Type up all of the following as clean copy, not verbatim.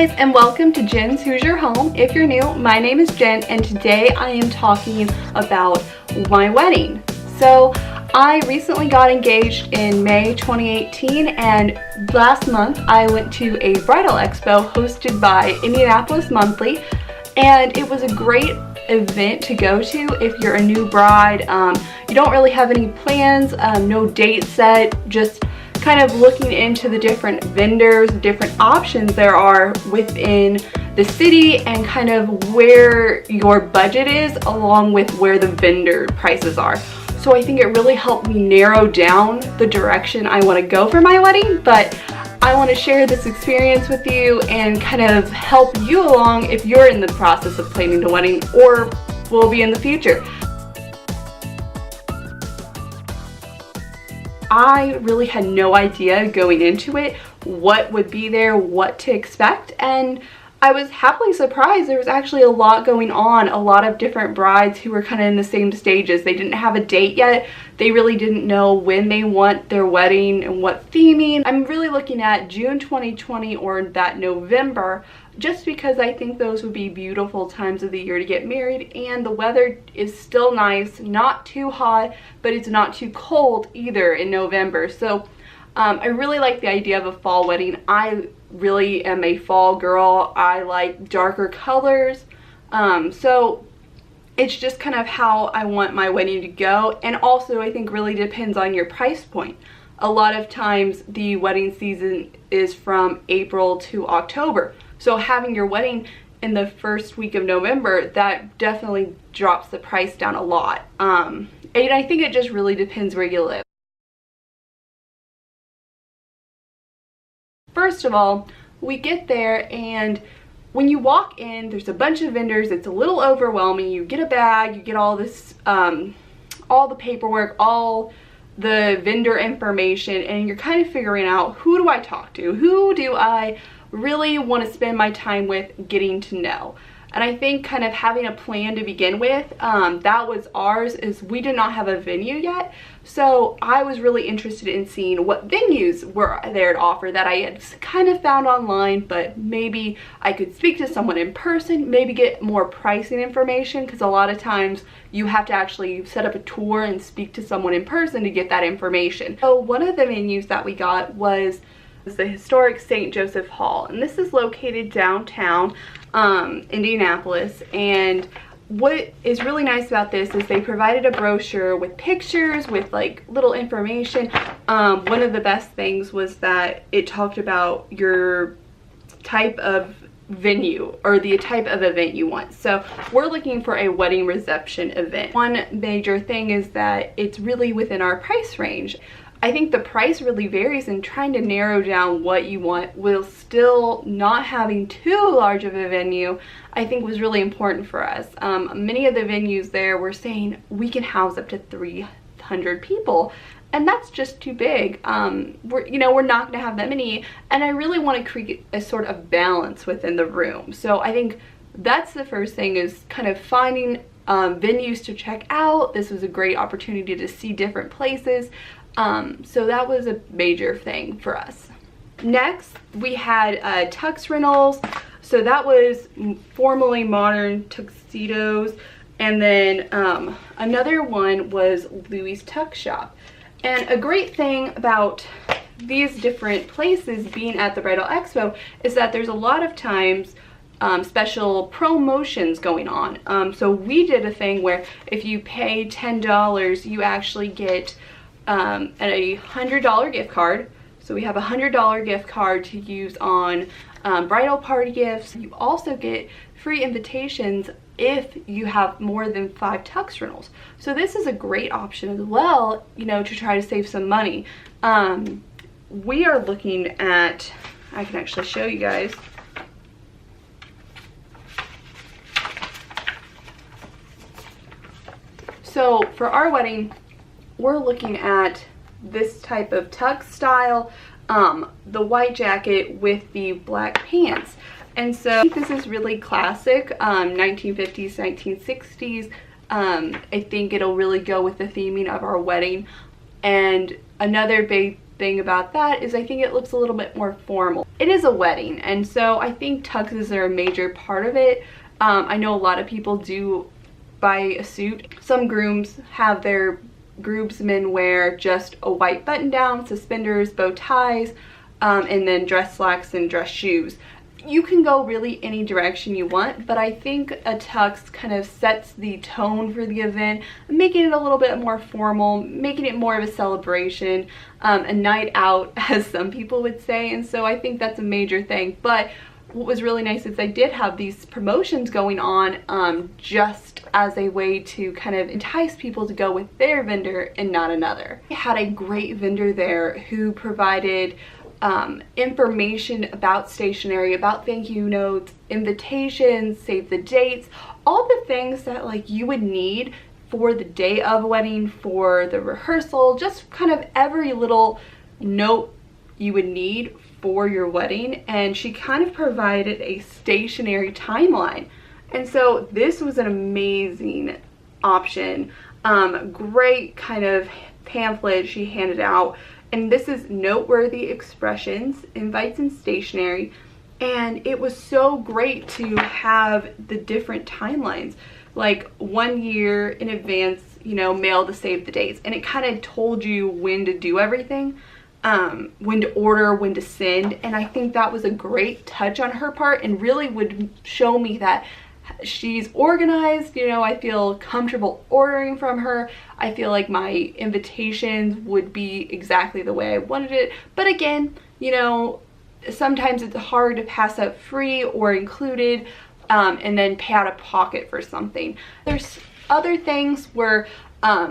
guys, and welcome to Jen's Who's Your Home. If you're new, my name is Jen, and today I am talking about my wedding. So I recently got engaged in May 2018, and last month I went to a Bridal Expo hosted by Indianapolis Monthly, and it was a great event to go to if you're a new bride. You don't really have any plans, no date set, just kind of looking into the different vendors, different options there are within the city, and kind of where your budget is along with where the vendor prices are. So I think it really helped me narrow down the direction I want to go for my wedding, but I want to share this experience with you and kind of help you along if you're in the process of planning a wedding or will be in the future. I really had no idea going into it what would be there, what to expect, and I was happily surprised. There was actually a lot going on, a lot of different brides who were kind of in the same stages. They didn't have a date yet. They really didn't know when they want their wedding and what theming. I'm really looking at June 2020 or that November, just because I think those would be beautiful times of the year to get married, and the weather is still nice, not too hot, but it's not too cold either in November. So I really like the idea of a fall wedding. I really am a fall girl. I like darker colors. So it's just kind of how I want my wedding to go. And also I think really depends on your price point. A lot of times the wedding season is from April to October. So having your wedding in the first week of November, that definitely drops the price down a lot. And I think it just really depends where you live. First of all, we get there, and when you walk in, there's a bunch of vendors. It's a little overwhelming. You get a bag, you get all this, all the paperwork, all the vendor information, and you're kind of figuring out, who do I talk to? Who do I really want to spend my time with getting to know? And I think kind of having a plan to begin with, that was ours, is we did not have a venue yet. So I was really interested in seeing what venues were there to offer that I had kind of found online, but maybe I could speak to someone in person, maybe get more pricing information, because a lot of times you have to actually set up a tour and speak to someone in person to get that information. So one of the venues that we got was the historic St. Joseph Hall, and this is located downtown Indianapolis. And what is really nice about this is they provided a brochure with pictures, with like little information. One of the best things was that it talked about your type of venue or the type of event you want. So we're looking for a wedding reception event. One major thing is that it's really within our price range. I think the price really varies, and trying to narrow down what you want while still not having too large of a venue, I think was really important for us. Many of the venues there were saying we can house up to 300 people, and that's just too big. We're not going to have that many, and I really want to create a sort of balance within the room. So I think that's the first thing, is kind of finding venues to check out. This was a great opportunity to see different places. So that was a major thing for us. Next, we had tux rentals. So that was formally modern tuxedos. And then another one was Louis' Tux Shop. And a great thing about these different places being at the Bridal Expo is that there's a lot of times special promotions going on. So we did a thing where if you pay $10, you actually get a $100 gift card. So we have a $100 gift card to use on bridal party gifts. You also get free invitations if you have more than 5 tux rentals. So this is a great option as well, to try to save some money. We are looking at, I can actually show you guys. So for our wedding, we're looking at this type of tux style, the white jacket with the black pants. And so I think this is really classic, 1950s, 1960s. I think it'll really go with the theming of our wedding. And another big thing about that is I think it looks a little bit more formal. It is a wedding, and so I think tuxes are a major part of it. I know a lot of people do buy a suit. Some grooms have their groomsmen wear just a white button down, suspenders, bow ties, and then dress slacks and dress shoes. You can go really any direction you want, but I think a tux kind of sets the tone for the event, making it a little bit more formal, making it more of a celebration, a night out, as some people would say, and so I think that's a major thing. But what was really nice is I did have these promotions going on just as a way to kind of entice people to go with their vendor and not another. I had a great vendor there who provided information about stationery, about thank you notes, invitations, save the dates, all the things that like you would need for the day of a wedding, for the rehearsal, just kind of every little note you would need for your wedding. And she kind of provided a stationery timeline, and so this was an amazing option. Great kind of pamphlet she handed out. And this is noteworthy expressions, invites, and stationery. And it was so great to have the different timelines, like 1 year in advance, you know, mail to save the dates. And it kind of told you when to do everything, when to order, when to send. And I think that was a great touch on her part and really would show me that she's organized. You know, I feel comfortable ordering from her. I feel like my invitations would be exactly the way I wanted it. But again, you know, sometimes it's hard to pass up free or included and then pay out of pocket for something. There's other things where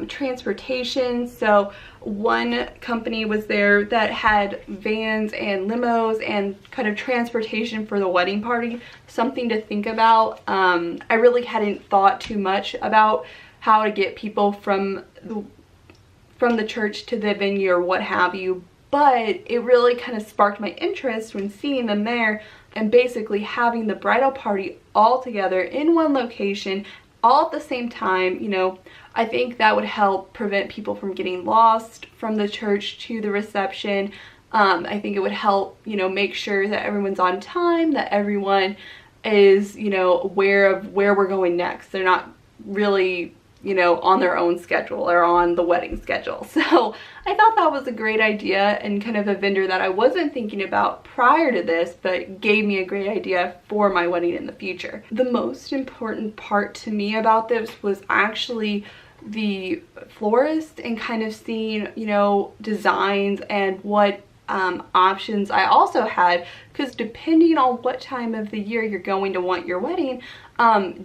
transportation. So one company was there that had vans and limos and kind of transportation for the wedding party. Something to think about. I really hadn't thought too much about how to get people from the church to the venue or what have you, but it really kind of sparked my interest when seeing them there and basically having the bridal party all together in one location all at the same time. You know, I think that would help prevent people from getting lost from the church to the reception. I think it would help, you know, make sure that everyone's on time, that everyone is, you know, aware of where we're going next. They're not really, you know, on their own schedule or on the wedding schedule. So I thought that was a great idea and kind of a vendor that I wasn't thinking about prior to this, but gave me a great idea for my wedding in the future. The most important part to me about this was actually the florist and kind of seeing, you know, designs and what options I also had, because depending on what time of the year you're going to want your wedding,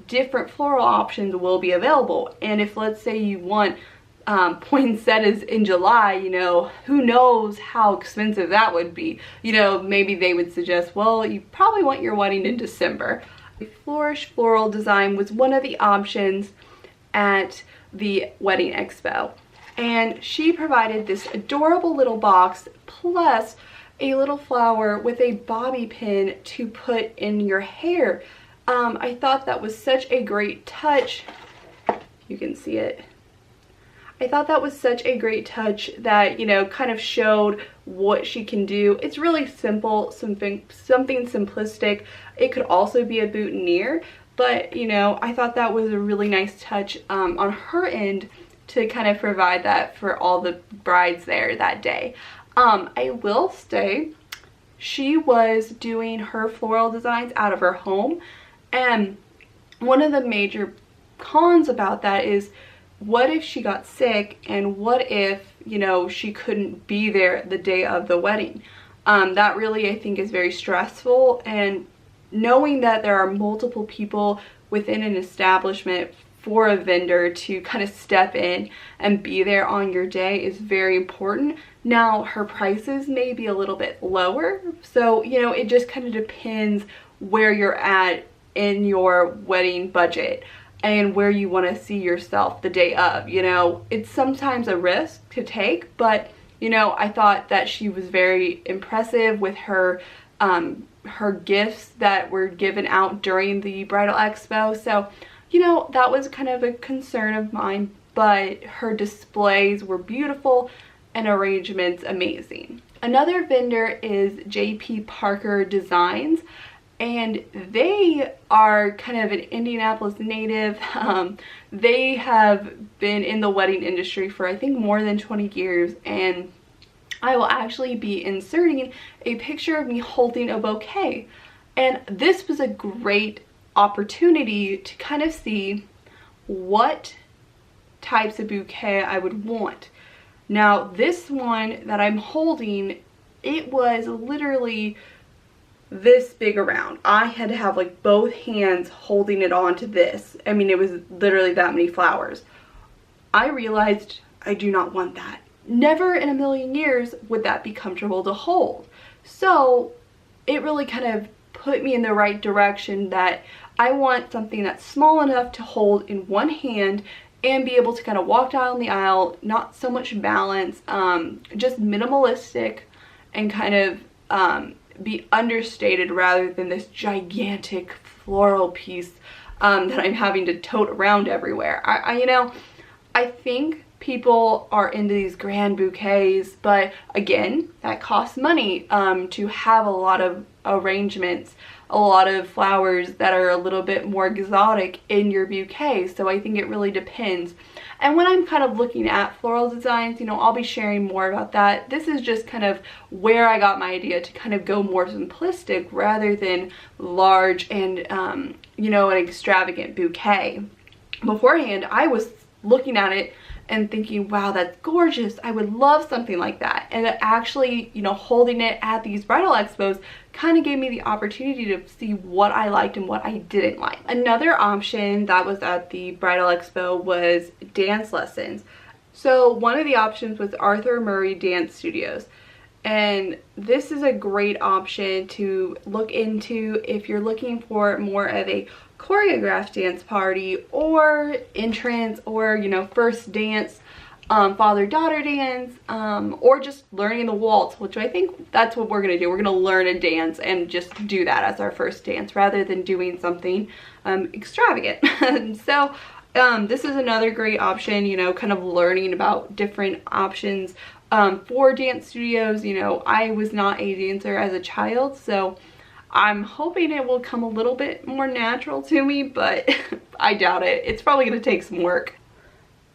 different floral options will be available. And if, let's say, you want poinsettias in July, you know, who knows how expensive that would be. You know, maybe they would suggest, well, you probably want your wedding in December. A flourish floral design was one of the options at the Wedding Expo. And she provided this adorable little box plus a little flower with a bobby pin to put in your hair. I thought that was such a great touch. You can see it. I thought that was such a great touch that, you know, kind of showed what she can do. It's really simple, something simplistic. It could also be a boutonniere, but, you know, I thought that was a really nice touch on her end to kind of provide that for all the brides there that day. I will say she was doing her floral designs out of her home, and one of the major cons about that is, what if she got sick, and what if, you know, she couldn't be there the day of the wedding? That really, I think, is very stressful, and knowing that there are multiple people within an establishment for a vendor to kind of step in and be there on your day is very important. Now, her prices may be a little bit lower, so, you know, it just kind of depends where you're at in your wedding budget and where you want to see yourself the day of. You know, it's sometimes a risk to take, but, you know, I thought that she was very impressive with her her gifts that were given out during the Bridal Expo. So, you know, that was kind of a concern of mine, but her displays were beautiful, and arrangements amazing. Another vendor is JP Parker Designs, and they are kind of an Indianapolis native. They have been in the wedding industry for I think more than 20 years, and I will actually be inserting a picture of me holding a bouquet. And this was a great opportunity to kind of see what types of bouquet I would want. Now this one that I'm holding, it was literally this big around. I had to have like both hands holding it onto this. I mean, it was literally that many flowers. I realized I do not want that. Never in a million years would that be comfortable to hold. So it really kind of put me in the right direction that I want something that's small enough to hold in one hand and be able to kind of walk down the aisle, not so much balance, just minimalistic and kind of be understated rather than this gigantic floral piece that I'm having to tote around everywhere. I think people are into these grand bouquets, but again, that costs money to have a lot of arrangements, a lot of flowers that are a little bit more exotic in your bouquet. So I think it really depends. And when I'm kind of looking at floral designs, you know, I'll be sharing more about that. This is just kind of where I got my idea to kind of go more simplistic rather than large and, you know, an extravagant bouquet. Beforehand, I was looking at it and thinking, wow, that's gorgeous. I would love something like that. And actually, you know, holding it at these bridal expos kind of gave me the opportunity to see what I liked and what I didn't like. Another option that was at the bridal expo was dance lessons. So one of the options was Arthur Murray Dance Studios. And this is a great option to look into if you're looking for more of a choreographed dance party or entrance or, you know, first dance, father-daughter dance, or just learning the waltz, which I think that's what we're going to do. We're going to learn a dance and just do that as our first dance rather than doing something extravagant. So this is another great option, you know, kind of learning about different options for dance studios. You know, I was not a dancer as a child, so I'm hoping it will come a little bit more natural to me, but I doubt it. It's probably going to take some work.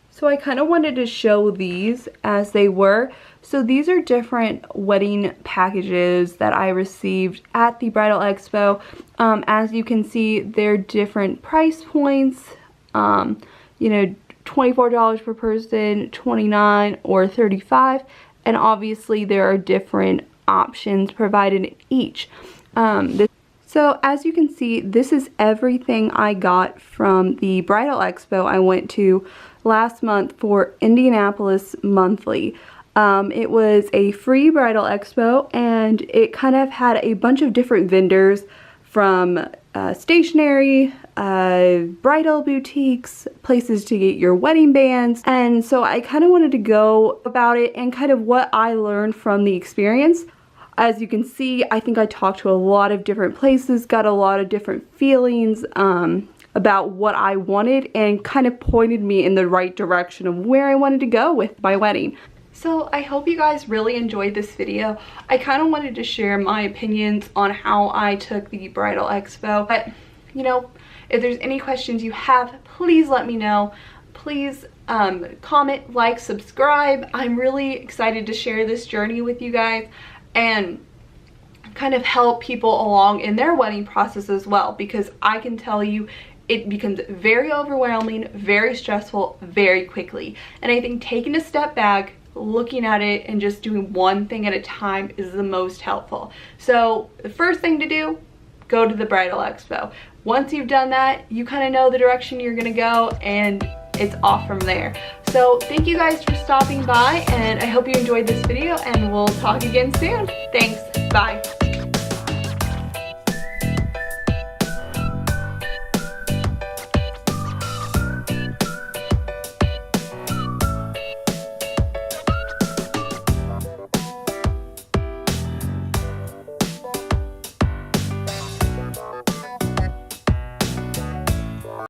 So I kind of wanted to show these as they were. So these are different wedding packages that I received at the Bridal Expo. As you can see, they're different price points. You know, $24 per person, $29 or $35, and obviously there are different options provided in each. So as you can see, this is everything I got from the Bridal Expo I went to last month for Indianapolis Monthly. It was a free Bridal Expo, and it kind of had a bunch of different vendors from stationery, bridal boutiques, places to get your wedding bands. And so I kind of wanted to go about it and kind of what I learned from the experience. As you can see, I think I talked to a lot of different places, got a lot of different feelings about what I wanted, and kind of pointed me in the right direction of where I wanted to go with my wedding. So I hope you guys really enjoyed this video. I kind of wanted to share my opinions on how I took the Bridal Expo. But, you know, if there's any questions you have, please let me know. Please comment, like, subscribe. I'm really excited to share this journey with you guys and kind of help people along in their wedding process as well, because I can tell you it becomes very overwhelming, very stressful, very quickly. And I think taking a step back, looking at it and just doing one thing at a time is the most helpful. So the first thing to do, go to the Bridal Expo. Once you've done that, you kind of know the direction you're gonna go, and it's off from there. So thank you guys for stopping by, and I hope you enjoyed this video, and we'll talk again soon. Thanks, bye.